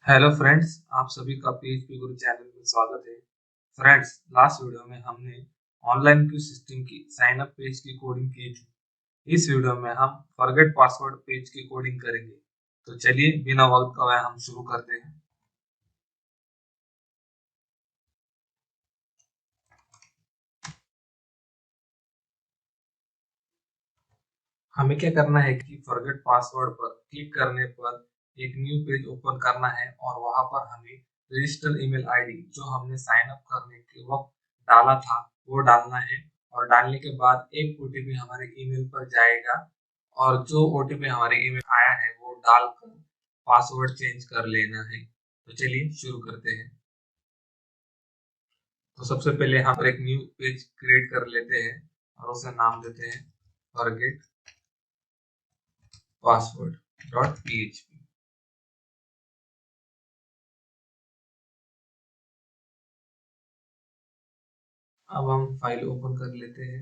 Hello friends, आप सभी का पीएचपी गुरु चैनल में स्वागत है। फ्रेंड्स, लास्ट वीडियो में हमने ऑनलाइन क्यू सिस्टम की साइन अप पेज की कोडिंग की थी। इस वीडियो में हम फॉरगेट पासवर्ड पेज की कोडिंग करेंगे। तो चलिए बिना वक्त गवाए हम शुरू करते हैं। हमें क्या करना है कि फॉरगेट पासवर्ड पर क्लिक करने पर एक न्यू पेज ओपन करना है और वहां पर हमें रजिस्टर ईमेल आईडी जो हमने साइन अप करने के वक्त डाला था वो डालना है। और डालने के बाद एक ओटीपी हमारे ईमेल पर जाएगा और जो ओटीपी हमारे ईमेल आया है वो डालकर पासवर्ड चेंज कर लेना है। तो चलिए शुरू करते हैं। तो सबसे पहले हम एक न्यू पेज क्रिएट कर लेते हैं और उसे नाम देते हैं फॉरगेट पासवर्ड डॉट php। अब हम फाइल ओपन कर लेते हैं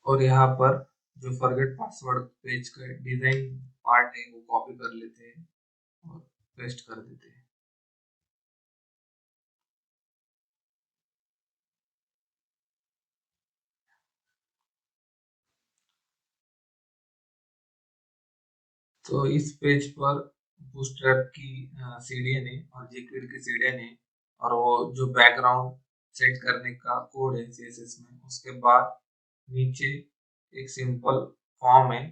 और यहाँ पर जो फॉरगेट पासवर्ड पेज का डिजाइन पार्ट है वो कॉपी कर लेते हैं और पेस्ट कर देते हैं। तो इस पेज पर बूटस्ट्रैप की सीढ़ियाँ ने और jQuery की सीढ़ियाँ ने और वो जो बैकग्राउंड सेट करने का कोड है CSS में, उसके बाद नीचे एक सिंपल फॉर्म है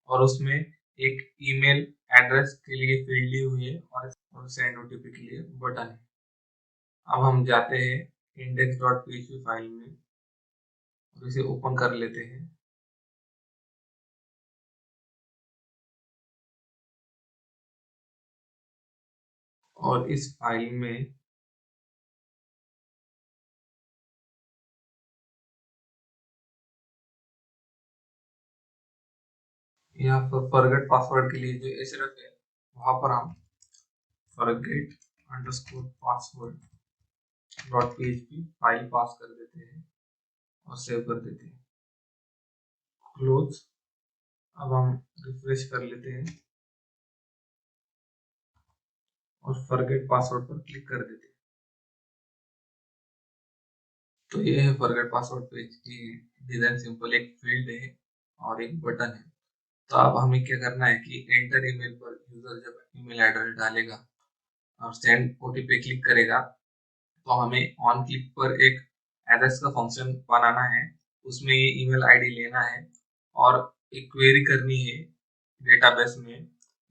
और उसमें एक ईमेल एड्रेस के लिए फील्ड ली हुई है और सेंड ओटीपी के लिए बटन है। अब हम जाते हैं index.php फाइल में और इसे ओपन कर लेते हैं। और इस फाइल में यहाँ पर फॉरगेट पासवर्ड के लिए जो href है वहां पर हम forget underscore password dot php file pass कर देते हैं और सेव कर देते हैं। क्लोज। अब हम रिफ्रेश कर लेते हैं और फॉरगेट पासवर्ड पर क्लिक कर देते हैं। तो ये है फॉरगेट पासवर्ड पेज की डिजाइन। सिंपल एक फील्ड है और एक बटन है। तो अब हमें क्या करना है कि एंटर ईमेल पर यूजर जब ईमेल एड्रेस डालेगा और सेंड ओटीपी क्लिक करेगा तो हमें ऑन क्लिक पर एक एड्रेस का फंक्शन बनाना है। उसमें ये ईमेल आईडी लेना है और एक क्वेरी करनी है डेटाबेस में।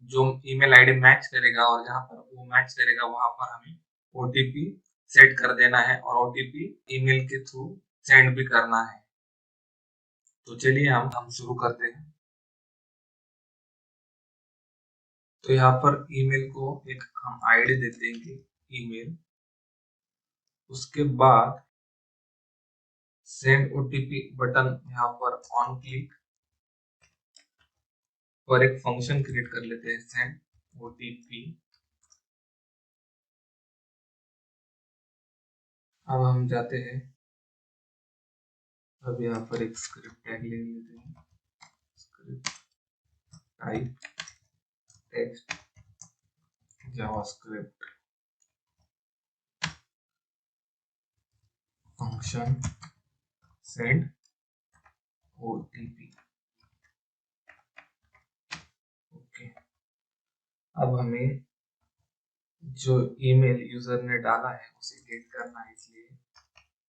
जो ईमेल आईडी मैच करेगा और जहां पर वो मैच करेगा वहां पर हमें ओटीपी सेट कर देना है और ओटीपी ईमेल के थ्रू सेंड भी करना है। तो चलिए हम शुरू करते हैं। तो यहाँ पर ईमेल को एक हम आईडी दे देंगे ईमेल। उसके बाद सेंड ओटीपी बटन यहाँ पर ऑन क्लिक पर एक फंक्शन क्रिएट कर लेते हैं सेंड ओटीपी। अब हम जाते हैं। अब यहाँ पर एक स्क्रिप्ट टैग ले लेते हैं। Script type text JavaScript function send OTP. Okay. अब हमें जो ईमेल यूजर ने डाला है उसे गेट करना है, इसलिए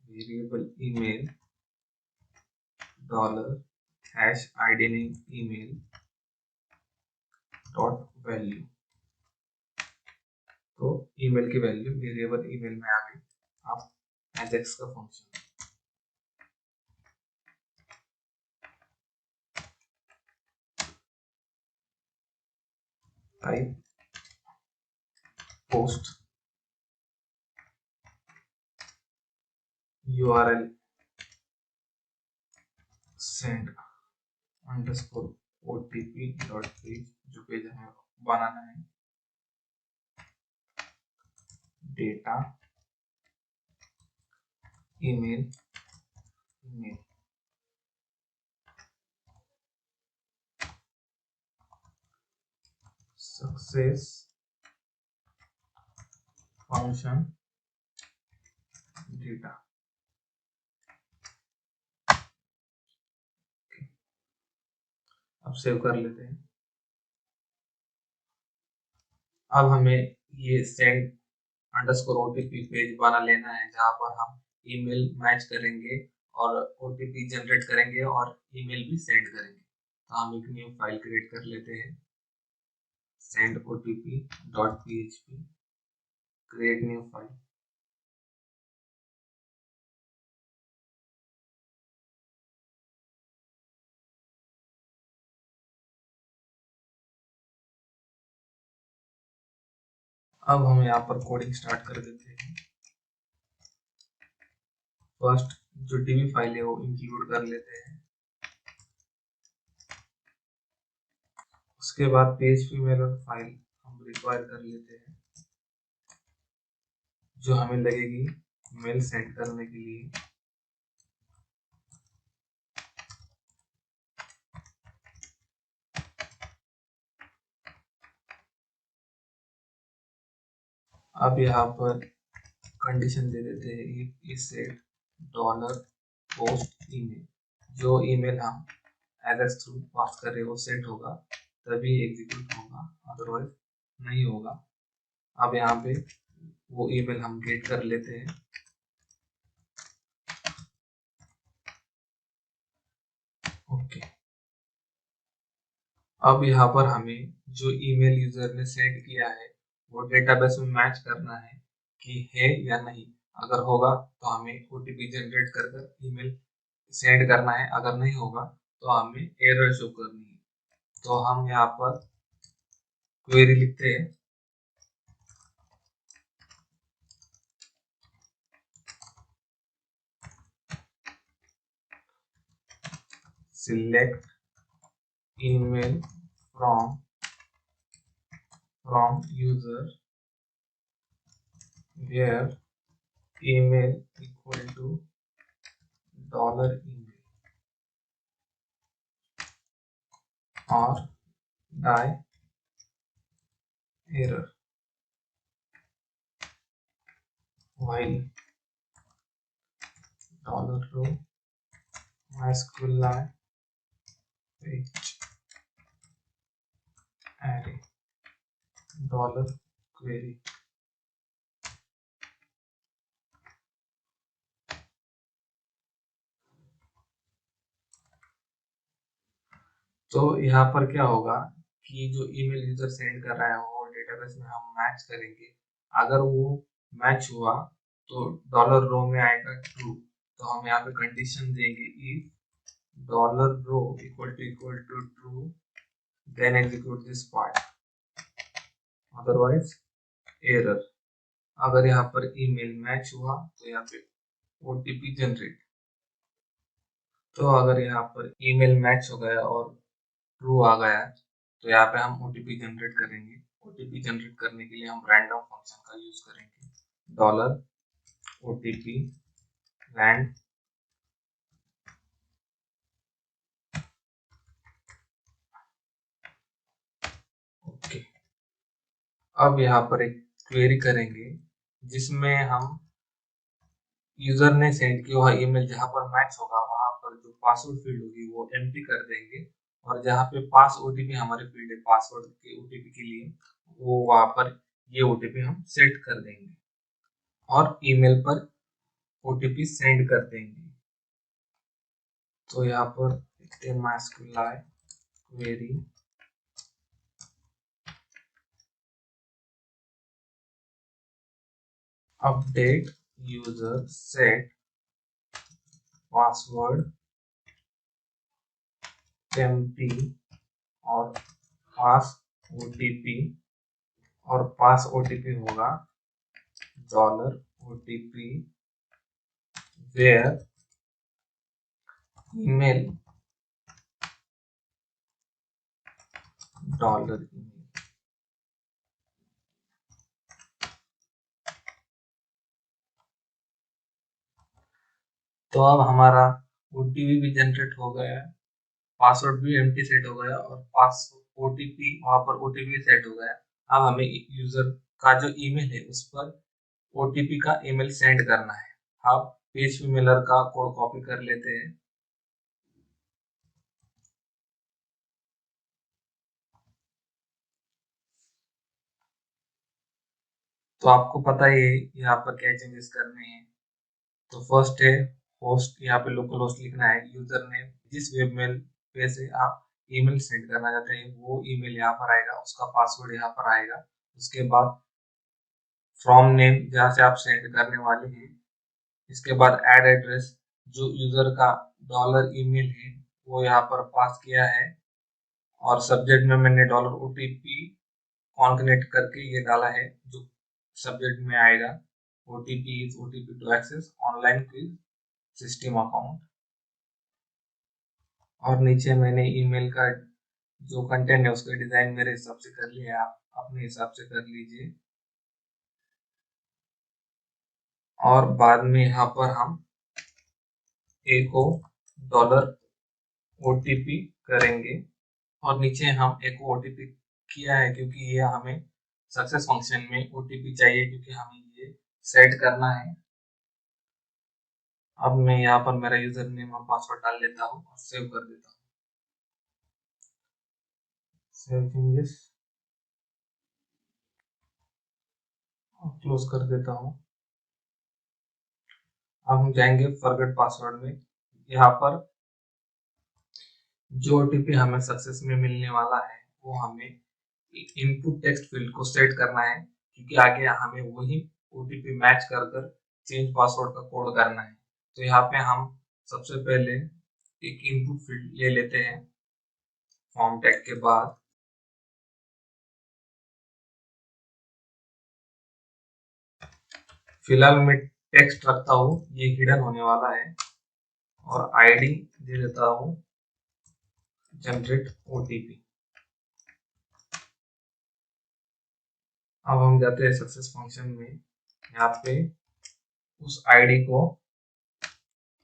variable email dollar hash ID name email dot value. तो ईमेल की वैल्यू वेरिएबल ईमेल में आ गई। अब एजेक्स का function type post URL send underscore OTP dot page, जो पेज हमें बनाना है, data email email. Success function data. अब सेव कर लेते हैं। अब हमें ये सेंड अंडरस्कोर ओटीपी पेज बना लेना है, जहां पर हम ईमेल मैच करेंगे और ओटीपी जनरेट करेंगे और ईमेल भी सेंड करेंगे। तो हम एक न्यू फाइल क्रिएट कर लेते हैं, send OTP dot php, create new file. अब हम यहाँ पर कोडिंग स्टार्ट कर देते हैं। फर्स्ट जो डीबी फाइल है वो इंक्लूड कर लेते हैं। उसके बाद php मेलर फाइल हम रिक्वायर कर लेते हैं, जो हमें लगेगी मेल सेंड करने के लिए। अब यहाँ पर कंडीशन दे देते हैं if is set dollar post email. जो ईमेल हम एड्रेस थ्रू पास कर रहे हो सेट होगा तभी एग्जीक्यूट होगा, अदरवाइज नहीं होगा। अब यहाँ पे वो ईमेल हम गेट कर लेते हैं। ओके, अब यहाँ पर हमें जो ईमेल यूजर ने सेंड किया है वो डेटाबेस में मैच करना है कि है या नहीं। अगर होगा तो हमें ओटीपी जनरेट कर कर ईमेल सेंड करना है, अगर नहीं होगा तो हमें एरर शो करनी है। तो हम यहाँ पर क्वेरी लिखते हैं, select email from user where email equal to $email or die error while $row MySQLite page array $query। तो यहाँ पर क्या होगा कि जो ईमेल यूजर सेंड कर रहा है वो डेटाबेस में हम मैच करेंगे। अगर वो मैच हुआ तो $रो में आएगा ट्रू। तो हम यहाँ पे कंडीशन देंगे if $row equal to true then execute this part, otherwise error. अगर यहाँ पर ईमेल मैच हुआ तो यहाँ पे ओटीपी जनरेट। तो अगर यहाँ पर ईमेल मैच हो गया और ट्रू आ गया तो यहाँ पे हम ओटीपी जनरेट करेंगे। ओटीपी जनरेट करने के लिए हम रैंडम फंक्शन का यूज करेंगे, डॉलर ओटीपी रैंड। ओके, अब यहाँ पर एक क्वेरी करेंगे जिसमें हम यूजर ने सेंड किया हुआ ईमेल जहाँ पर मैच होगा वहां पर जो पासवर्ड फील्ड होगी वो एम्प्टी कर देंगे, और जहाँ पे पास ओटीपी हमारे फील्ड है पासवर्ड के ओटीपी के लिए वो वहां पर ये ओटीपी हम सेट कर देंगे और ईमेल पर ओटीपी सेंड कर देंगे। तो यहाँ पर लिखते हैं MySQLite query update user set password empty और पास ओटीपी, और पास ओटीपी होगा $OTP where email $email। तो अब हमारा ओटीपी भी जनरेट हो गया है, पासवर्ड भी एम्प्टी सेट हो गया और पास ओटीपी वहां पर ओटीपी सेट हो गया। अब हमें यूजर का जो ईमेल है उस पर ओटीपी का ईमेल सेंड करना है। आप PHP मेलर का कोड कॉपी कर लेते हैं। तो आपको पता ही है यहाँ पर क्या चेंजेस करने हैं। तो फर्स्ट है होस्ट, यहाँ पे लोकल होस्ट लिखना है। यूजर नेम, जिस वेब मेल पे से आप ईमेल सेंड करना चाहते हैं वो ईमेल यहाँ पर आएगा, उसका पासवर्ड यहाँ पर आएगा। उसके बाद फ्रॉम नेम, जहाँ से आप सेंड करने वाले हैं। इसके बाद ऐड एड्रेस, जो यूजर का डॉलर ईमेल है वो यहाँ पर पास किया है। और सब्जेक्ट में मैंने डॉलर ओटीपी कॉन्कनेक्ट करके ये डाला है, जो सब्जेक्ट में आएगा OTP is OTP to access online quiz system account. और नीचे मैंने ईमेल का जो कंटेंट है उसका डिजाइन मेरे हिसाब से कर लिया है, आप अपने हिसाब से कर लीजिए। और बाद में यहाँ पर हम एको डॉलर ओटीपी करेंगे। और नीचे हम एको ओटीपी किया है क्योंकि ये हमें सक्सेस फंक्शन में ओटीपी चाहिए, क्योंकि हमें ये सेट करना है। अब मैं यहाँ पर मेरा यूजर नेम और पासवर्ड डाल लेता हूँ और सेव कर देता हूँ। सेव चेंजेस और क्लोज कर देता हूँ। अब हम जाएंगे फॉरगेट पासवर्ड में। यहाँ पर जो ओटीपी हमें सक्सेस में मिलने वाला है वो हमें इनपुट टेक्स्ट फील्ड को सेट करना है, क्योंकि आगे हमें वही ओटीपी मैच कर कर चेंज पासवर्ड का कोड करना है। तो यहाँ पे हम सबसे पहले एक इनपुट फील्ड ले लेते हैं फॉर्म टैग के बाद। फिलहाल मैं टेक्स्ट रखता हूँ, ये हिडन होने वाला है। और आईडी दे देता हूँ जनरेट ओटीपी। अब हम जाते हैं सक्सेस फंक्शन में। यहाँ पे उस आईडी को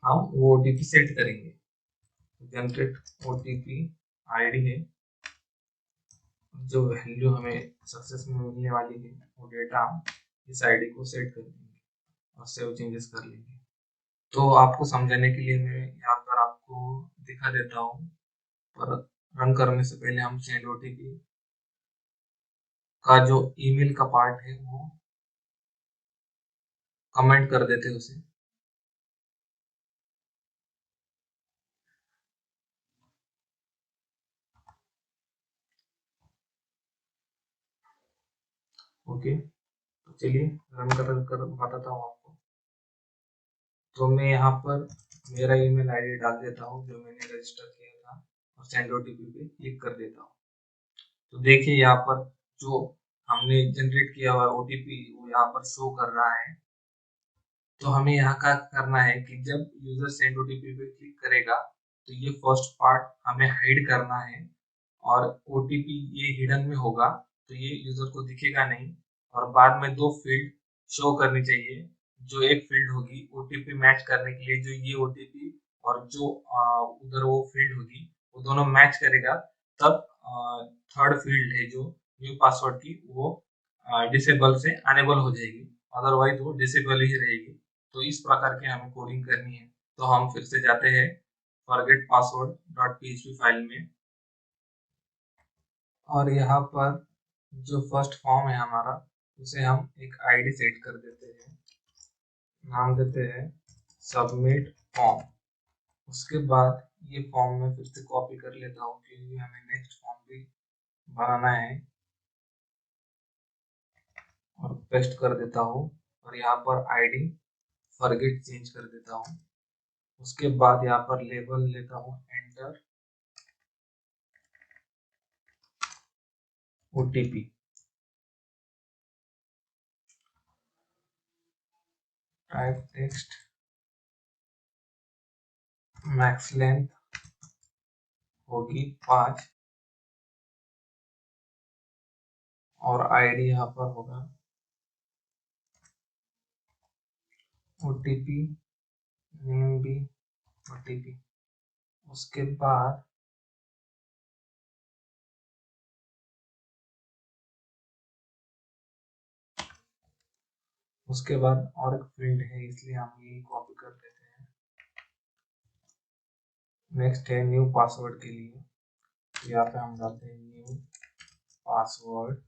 हम वो ओटीपी सेट करेंगे। जनरेट ओटीपी आईडी है, जो वैल्यू हमें सक्सेस में मिलने वाली है वो डेटा हम इस आईडी को सेट कर देंगे और सेव चेंजेस कर लेंगे। तो आपको समझाने के लिए मैं यहाँ पर आपको दिखा देता हूँ, पर रन करने से पहले हम सेंड ओटीपी का जो ईमेल का पार्ट है वो कमेंट कर देते उसे। ओके, तो चलिए रन कर बताता हूँ आपको। तो मैं यहाँ पर मेरा ईमेल आईडी डाल देता हूँ जो मैंने रजिस्टर किया था और सेंड ओटीपी पे क्लिक कर देता हूँ। तो देखिए यहाँ पर जो हमने जनरेट किया हुआ ओटीपी वो यहाँ पर शो कर रहा है। तो हमें यहाँ का करना है कि जब यूजर सेंड ओटीपी पे क्लिक करेगा तो ये फर्स्ट पार्ट हमें हाइड करना है। और ओटीपी ये हिडन में होगा तो ये यूजर को दिखेगा नहीं। और बाद में दो फील्ड शो करनी चाहिए। जो एक फील्ड होगी ओटीपी मैच करने के लिए, जो ये ओटीपी और जो उधर वो फील्ड होगी वो दोनों मैच करेगा, तब थर्ड फील्ड है जो न्यू पासवर्ड की वो डिसेबल से अनेबल हो जाएगी, अदरवाइज वो डिसेबल ही रहेगी। तो इस प्रकार की हमें कोडिंग करनी है। तो हम फिर से जाते हैं forget password dot PHP file में। और यहाँ पर जो फर्स्ट फॉर्म है हमारा उसे हम एक आईडी सेट कर देते हैं, नाम देते हैं सबमिट फॉर्म। उसके बाद ये फॉर्म में फिर से कॉपी कर लेता हूँ क्योंकि हमें नेक्स्ट फॉर्म भी बनाना है, और पेस्ट कर देता हूँ। और यहाँ पर आईडी फॉरगेट चेंज कर देता हूँ। उसके बाद यहाँ पर लेबल लेता हूँ enter OTP. Type text max length होगी 5 और आईडी यहाँ पर होगा ओटीपी, नेम भी ओटीपी। उसके बाद उसके बाद और एक फील्ड है, इसलिए हम ये कॉपी कर लेते हैं। नेक्स्ट है न्यू पासवर्ड के लिए, तो यहाँ पे हम डालते हैं न्यू पासवर्ड,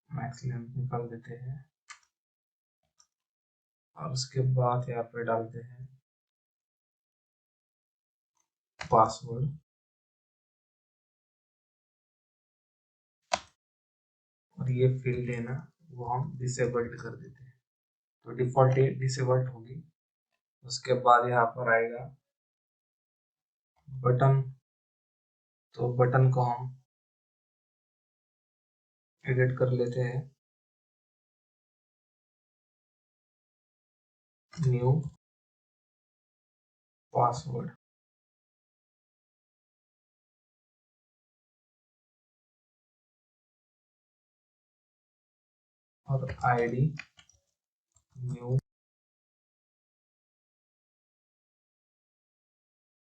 मैक्स लेंथ निकाल देते हैं और उसके बाद यहाँ पे डालते हैं पासवर्ड और ये फील्ड है ना वो हम डिसेबल्ड कर देते हैं, तो डिफॉल्ट ये डिसेबल्ड होगी। उसके बाद यहाँ पर आएगा बटन, तो बटन को हम एडिट कर लेते हैं, न्यू पासवर्ड और आईडी न्यू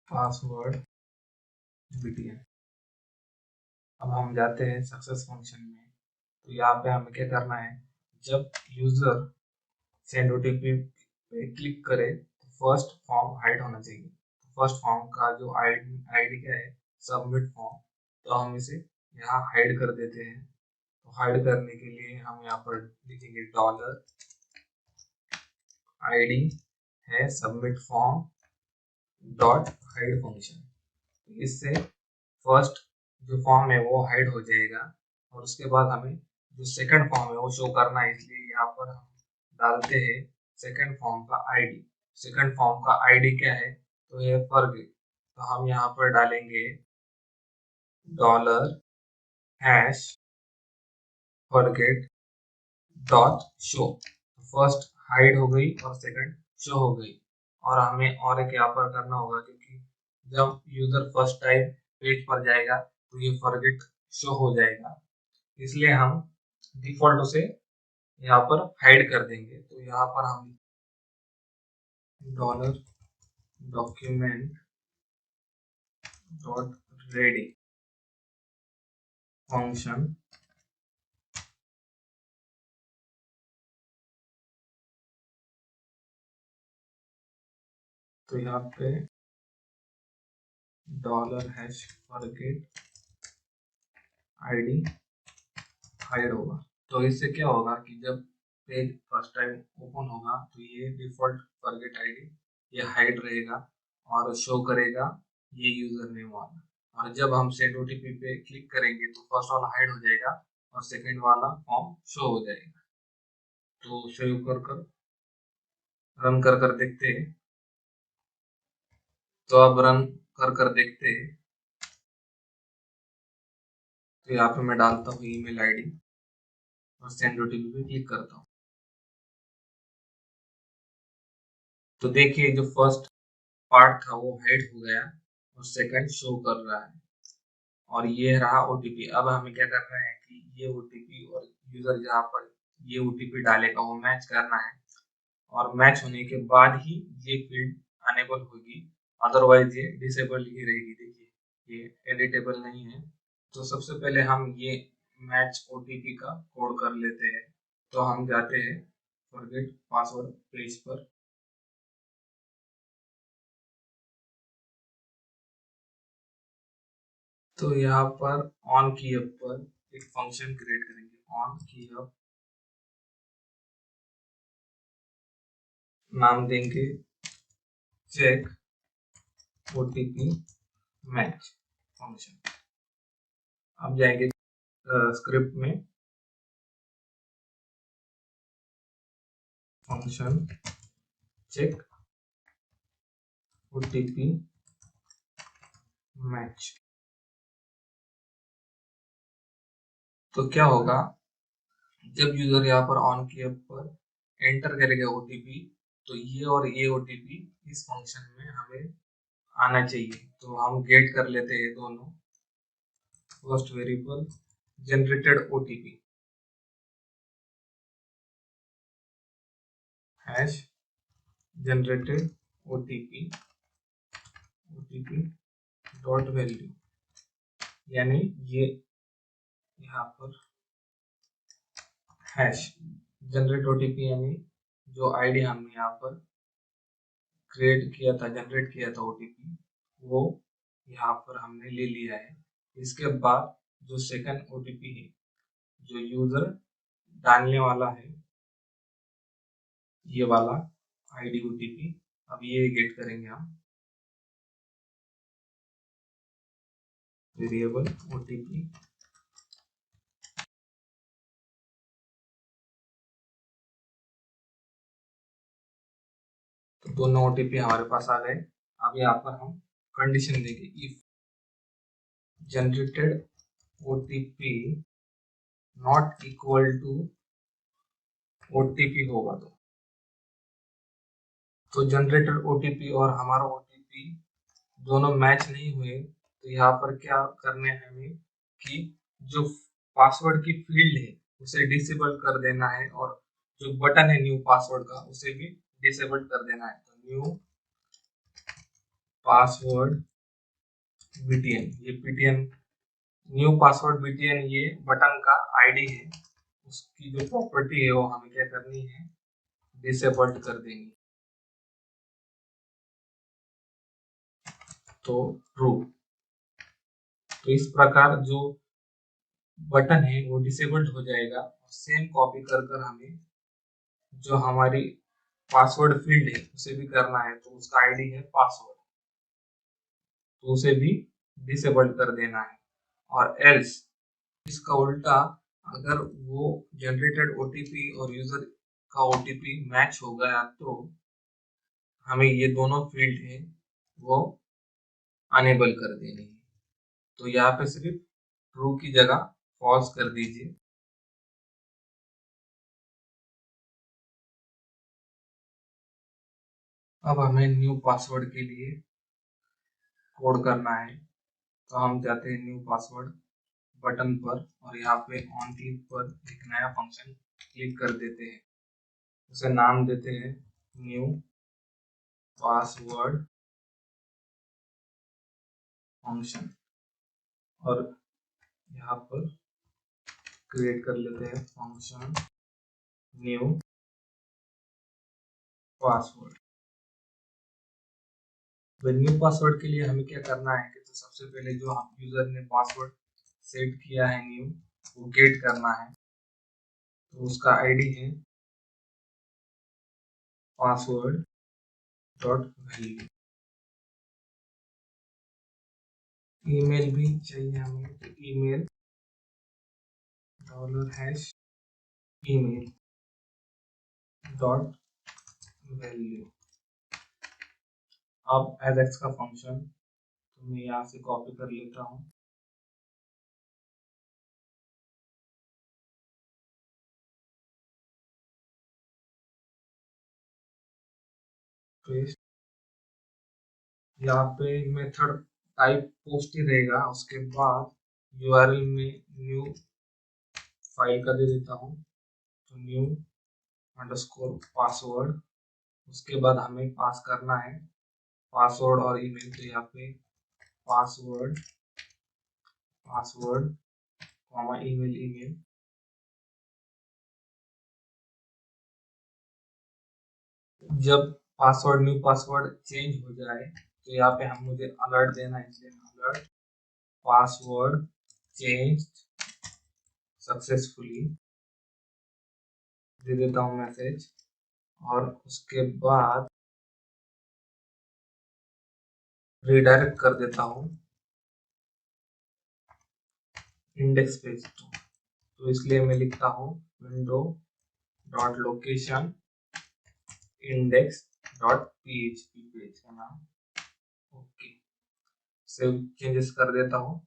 पासवर्ड btn। अब हम जाते हैं सक्सेस फंक्शन में, तो यहाँ पे हमें क्या करना है, जब यूजर सेंड ओटीपी पे क्लिक करे तो फर्स्ट फॉर्म हाइड होना चाहिए। फर्स्ट फॉर्म का जो आईडी क्या है, सबमिट फॉर्म, तो हम इसे यहाँ हाइड कर देते हैं। तो हाइड करने के लिए हम यहाँ पर लिखेंगे डॉलर आईडी है submit form dot hide function. इससे फर्स्ट जो फॉर्म है वो हाइड हो जाएगा और उसके बाद हमें जो सेकंड फॉर्म है वो शो करना है, इसलिए यहाँ पर हम डालते हैं सेकंड फॉर्म का आईडी। सेकंड फॉर्म का आईडी क्या है, तो ये फॉरगेट, तो हम यहाँ पर डालेंगे dollar hash forget dot show. First hide हो गई और सेकंड शो हो गई। और हमें और एक यहाँ पर करना होगा, क्योंकि जब यूजर फर्स्ट टाइम पेज पर जाएगा तो ये फॉरगेट शो हो जाएगा, इसलिए हम डिफॉल्ट उसे यहाँ पर हाइड कर देंगे। तो यहाँ पर हम dollar document dot ready function, तो यहाँ पे dollar hash forget ID hide होगा। तो इससे क्या होगा कि जब पेज फर्स्ट टाइम ओपन होगा तो ये डिफॉल्ट फॉरगेट आईडी ये हाइड रहेगा और शो करेगा ये यूजर नेम वाला। और जब हम सेंड ओटीपी पे क्लिक करेंगे तो फर्स्ट वाला हाइड हो जाएगा और सेकंड वाला फॉर्म शो हो जाएगा। तो सेव कर कर रन कर कर देखते हैं। तो अब रन कर कर देखते हैं। तो यहाँ पे मैं डालता हूँ ईमेल आईडी और सेंड ओटीपी पे क्लिक करता हूँ। तो देखिए जो फर्स्ट पार्ट था वो हाइड हो गया और सेकंड शो कर रहा है और ये रहा ओटीपी। अब हमें क्या करना है कि ये ओटीपी और यूजर जहाँ पर ये ओटीपी डालेगा वो मैच करना है और मैच होने के बाद ही ये फील्ड अनेबल होगी, अदरवाइज ये डिसेबल ही रहेगी। देखिए ये एडिटेबल नहीं है। तो सबसे पहले हम ये मैच ओटीपी का कोड कर लेते हैं। तो हम जाते हैं फॉरगेट पासवर्ड पेज पर, तो यहाँ पर ऑन की अप पर एक फंक्शन क्रिएट करेंगे, ऑन की अप नाम देंगे चेक ओटीपी मैच फंक्शन। अब जाएंगे स्क्रिप्ट में, फंक्शन चेक ओटीपी मैच। तो क्या होगा, जब यूजर यहाँ पर ऑन की अप पर एंटर करेगा ओटीपी, तो ये और ये ओटीपी इस फंक्शन में हमें आना चाहिए। तो हम गेट कर लेते हैं दोनों, first variable generated OTP hash generated OTP dot value, यानी ये यहाँ पर हैश जनरेट ओटीपी, यानी जो आईडी हमने यहाँ पर जनरेट किया था ओटीपी, वो यहाँ पर हमने ले लिया है। इसके बाद जो सेकंड ओटीपी है जो यूजर डालने वाला है, ये वाला आईडी ओटीपी, अब ये गेट करेंगे हम। वेरिएबल ओटीपी, तो दोनों ओटीपी हमारे पास आ गए। अब यहाँ पर हम कंडीशन देंगे, if generated OTP not equal to OTP होगा तो जनरेटेड ओटीपी और हमारा ओटीपी दोनों मैच नहीं हुए, तो यहाँ पर क्या करना है हमें कि जो पासवर्ड की फील्ड है उसे डिसेबल कर देना है, और जो बटन है न्यू पासवर्ड का उसे भी डिसेबल कर देना है। तो न्यू पासवर्ड बीटीएन, ये बीटीएन न्यू पासवर्ड बीटीएन ये बटन का आईडी है, उसकी जो प्रॉपर्टी है वो हमें क्या करनी है, डिसेबल कर देंगे। तो ट्रू, तो इस प्रकार जो बटन है वो डिसेबल्ड हो जाएगा। और सेम कॉपी कर कर हमें जो हमारी पासवर्ड फील्ड है उसे भी करना है, तो उसका आईडी है पासवर्ड, तो उसे भी डिसेबल्ड कर देना है। और एल्स, इसका उल्टा, अगर वो जनरेटेड ओटीपी और यूजर का ओटीपी मैच हो गया तो हमें ये दोनों फील्ड है वो अनेबल कर देनी है। तो यहाँ पे सिर्फ ट्रू की जगह फॉल्स कर दीजिए। अब हमें न्यू पासवर्ड के लिए कोड करना है, तो हम जाते हैं न्यू पासवर्ड बटन पर और यहाँ पे ऑन क्लिक पर एक नया फंक्शन क्लिक कर देते हैं, उसे नाम देते हैं न्यू पासवर्ड फंक्शन, और यहाँ पर क्रिएट कर लेते हैं फंक्शन न्यू पासवर्ड। तो न्यू पासवर्ड के लिए हमें क्या करना है कि तो सबसे पहले जो हम यूजर ने पासवर्ड सेट किया है न्यू, वो गेट करना है, तो उसका आईडी है पासवर्ड डॉट वैल्यू। ईमेल भी चाहिए हमें, तो ईमेल $# ईमेल डॉट वैल्यू। अब एजेक्स का फंक्शन तो मैं यहाँ से कॉपी कर लेता हूँ, पेस्ट। यहाँ पे मेथड टाइप पोस्ट ही रहेगा, उसके बाद यूआरएल में न्यू फाइल का दे देता हूँ, तो न्यू अंडरस्कोर पासवर्ड। उसके बाद हमें पास करना है पासवर्ड और ईमेल, तो यहाँ पे password password comma email email. जब पासवर्ड न्यू पासवर्ड चेंज हो जाए तो यहाँ पे हम मुझे अलर्ट देना है, इसलिए अलर्ट पासवर्ड चेंज सक्सेसफुली दे देता हूँ मैसेज। और उसके बाद रिडायरेक्ट कर देता हूँ इंडेक्स पेज, तो इसलिए मैं लिखता हूँ window dot location index dot PHP, page का नाम। ओके, सेव चेंजेस कर देता हूँ।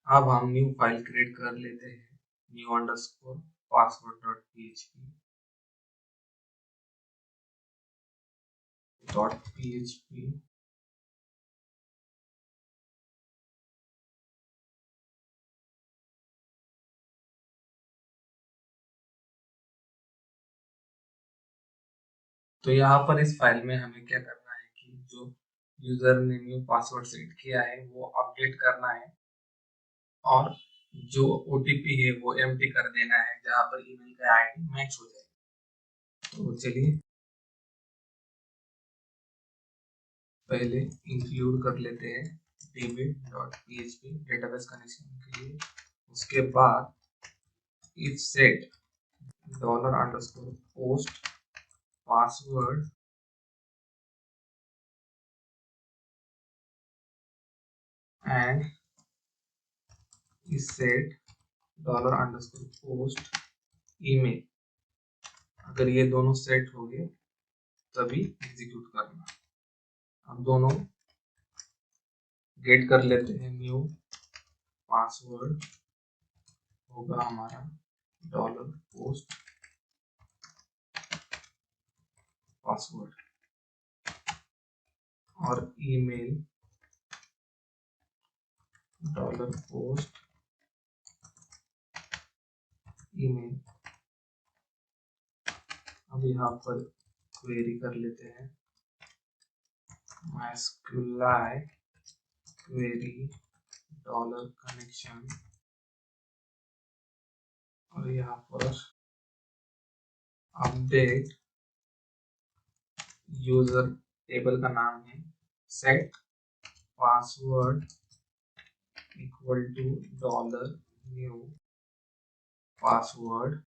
अब हम न्यू फाइल क्रिएट कर लेते हैं, new underscore password dot PHP dot PHP. तो यहाँ पर इस फाइल में हमें क्या करना है कि जो यूजर ने न्यू पासवर्ड सेट किया है वो अपडेट करना है, और जो ओटीपी है वो एम्प्टी कर देना है जहां पर ईमेल का आईडी मैच हो जाए। तो चलिए पहले इंक्लूड कर लेते हैं db.php डेटाबेस कनेक्शन के लिए। उसके बाद if set $_ password and is set $_ email. अगर ये दोनों सेट हो गए तभी एग्जीक्यूट करना। अब दोनों गेट कर लेते हैं। न्यू पासवर्ड होगा हमारा $_ पासवर्ड और ईमेल $_ ईमेल। अब यहाँ पर क्वेरी कर लेते हैं MySQLi क्वेरी $कनेक्शन और यहाँ पर अपडेट यूजर टेबल का नाम है set password equal to $new password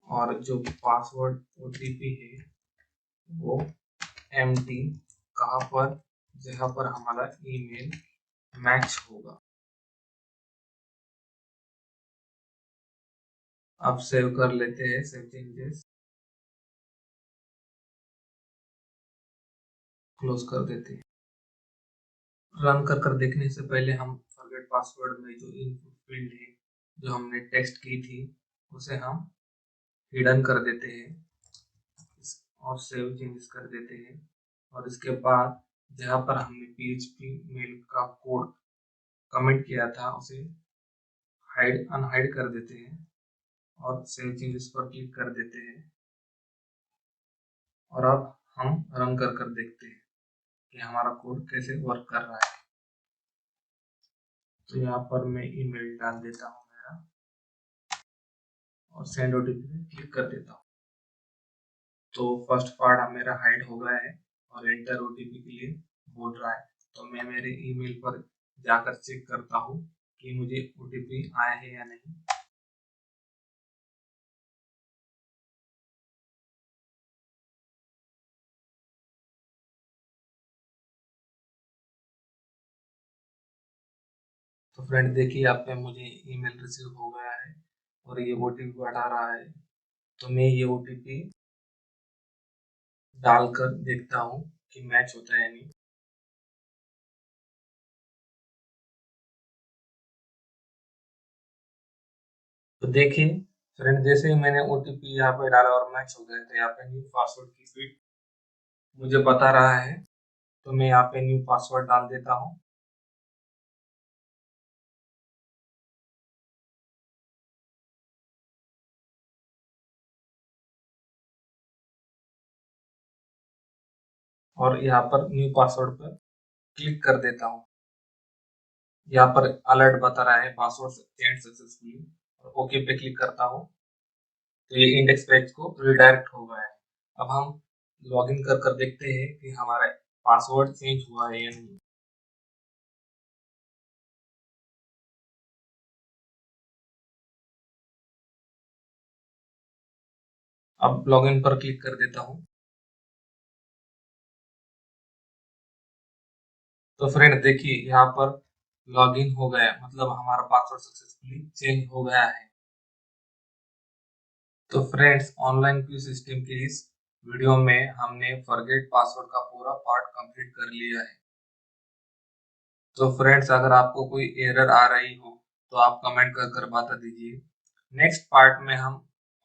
और जो पासवर्ड ओटीपी है वो एम्प्टी कहाँ पर, जहाँ पर हमारा ईमेल मैच होगा। अब सेव कर लेते हैं, सेव चेंजेस क्लोज कर देते हैं। रन कर देखने से पहले हम फॉरगेट पासवर्ड में जो इनपुट फील्ड है जो हमने टेस्ट की थी उसे हम हिडन कर देते हैं और सेव चेंजेस कर देते हैं। और इसके बाद जहाँ पर हमने PHP मेल का कोड कमेंट किया था उसे अनहाइड कर देते हैं और सेव चेंजेस पर क्लिक कर देते हैं। और अब हम रन कर देखते हैं कि हमारा कोड कैसे वर्क कर रहा है। तो यहाँ पर मैं ईमेल डाल देता हूँ मेरा और सेंड ओटीपी पे क्लिक कर देता हूँ। तो फर्स्ट पार्ट मेरा हाइड हो गया है और एंटर ओटीपी के लिए बोल रहा है। तो मैं मेरे ईमेल पर जाकर चेक करता हूँ कि मुझे ओटीपी आया है या नहीं। तो फ्रेंड देखिए यहाँ पे मुझे ईमेल रिसीव हो गया है और ये ओटीपी बता रहा है। तो मैं ये ओटीपी डालकर देखता हूँ कि मैच होता है या नहीं। तो देखिए फ्रेंड जैसे ही मैंने ओटीपी यहाँ पे डाला और मैच हो गया तो यहाँ पे न्यू पासवर्ड की फील्ड मुझे बता रहा है। तो मैं यहाँ पे न्यू पासवर्ड डाल देता हूँ। और यहाँ पर न्यू पासवर्ड पर क्लिक कर देता हूँ। यहाँ पर अलर्ट बता रहा है पासवर्ड चेंज सक्सेसफुली और ओके पे क्लिक करता हूँ। तो ये इंडेक्स पेज को रिडायरेक्ट हो गया है। अब हम लॉगिन कर देखते हैं कि हमारा पासवर्ड चेंज हुआ है या नहीं। अब लॉगिन पर क्लिक कर देता हूँ। तो फ्रेंड देखिए यहाँ पर लॉगिन हो गया, मतलब हमारा पासवर्ड सक्सेसफुली चेंज हो गया है। तो फ्रेंड्स ऑनलाइन क्विज सिस्टम के इस वीडियो में हमने फॉरगेट पासवर्ड का पूरा पार्ट कंप्लीट कर लिया है। तो फ्रेंड्स अगर आपको कोई एरर आ रही हो तो आप कमेंट कर बता दीजिए। नेक्स्ट पार्ट में हम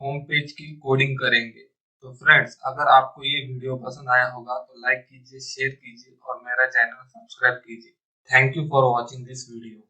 होम पेज की कोडिंग करेंगे। तो फ्रेंड्स अगर आपको ये वीडियो पसंद आया होगा तो लाइक कीजिए, शेयर कीजिए और मेरा चैनल सब्सक्राइब कीजिए। Thank you for watching this video.